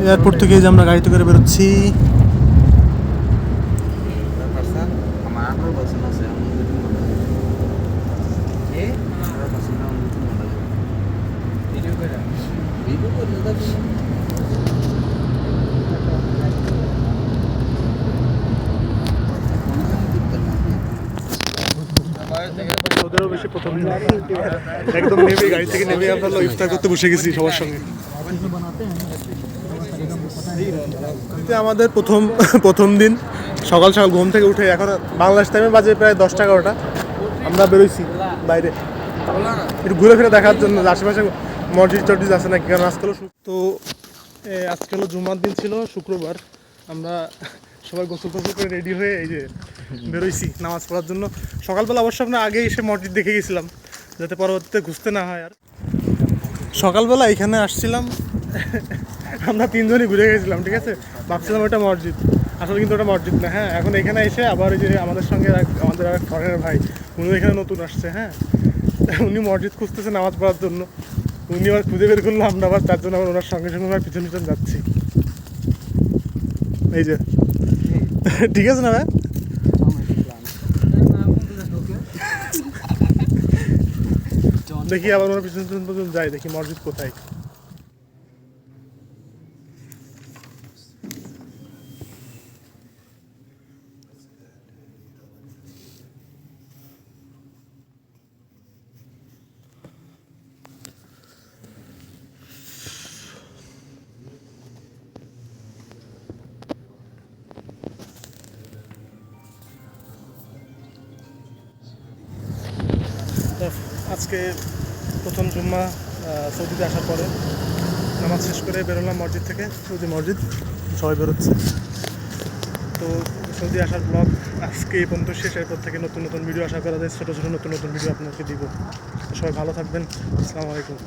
Airport থেকে যে আমরা গাড়িতে করে বেরোচ্ছি। ওদেরও বেশি প্রথম একদম নেমে গাড়ি থেকে নেমে আমরা ইফতার করতে বসে গেছি সবার সঙ্গে। আমাদের প্রথম দিন সকাল সকাল ঘুম থেকে উঠে, এখন বাংলাদেশ টাইমে বাজে প্রায় 10টা-11টা, আমরা বেরোইছি বাইরে একটু ঘুরে ফিরে দেখার জন্য আশেপাশে মসজিদ টসজিদ আছে নাকি। কারণ আজকাল তো আজকে হলো জুমার দিন ছিল, শুক্রবার। আমরা সবাই গোসল টোসল করে রেডি হয়ে এই যে বেরোইছি নামাজ পড়ার জন্য। সকালবেলা অবশ্য আমরা আগে এসে মসজিদ দেখে গেছিলাম যাতে পরবর্তীতে ঘুরতে না হয়। আর সকালবেলা এখানে আসছিলাম আমরা তিনজনই ঘুরে গেছিলাম, ঠিক আছে, ভাবছিলাম ওটা মসজিদ, আসলে কিন্তু ওটা মসজিদ না। হ্যাঁ, এখন এখানে এসে আবার ওই যে আমাদের সঙ্গে আমাদের এক ফরেনের ভাই, উনি এখানে নতুন আসছে। হ্যাঁ, উনি মসজিদ খুঁজতেছে নামাজ পড়ার জন্য, উনি আবার খুঁজে বের করলো, আমরা আবার তার জন্য আবার ওনার সঙ্গে সঙ্গে আমার পিছন পিছন যাচ্ছি। এই যে ঠিক আছে না ভাই? দেখি আবার ওনার পিছন পিছন পর্যন্ত যাই, দেখি মসজিদ কোথায়। আজকে প্রথম জুম্মা সৌদিতে আসার পরে নামাজ শেষ করে বেরোলাম মসজিদ থেকে। সৌদি মসজিদ, সবাই বেরোচ্ছে। তো সৌদি আসার ব্লগ আজকে এই পর্যন্ত শেষ। এরপর থেকে নতুন নতুন ভিডিও আশা করা যায়, ছোটো ছোটো নতুন নতুন ভিডিও আপনাকে দিব। সবাই ভালো থাকবেন। আসসালামু আলাইকুম।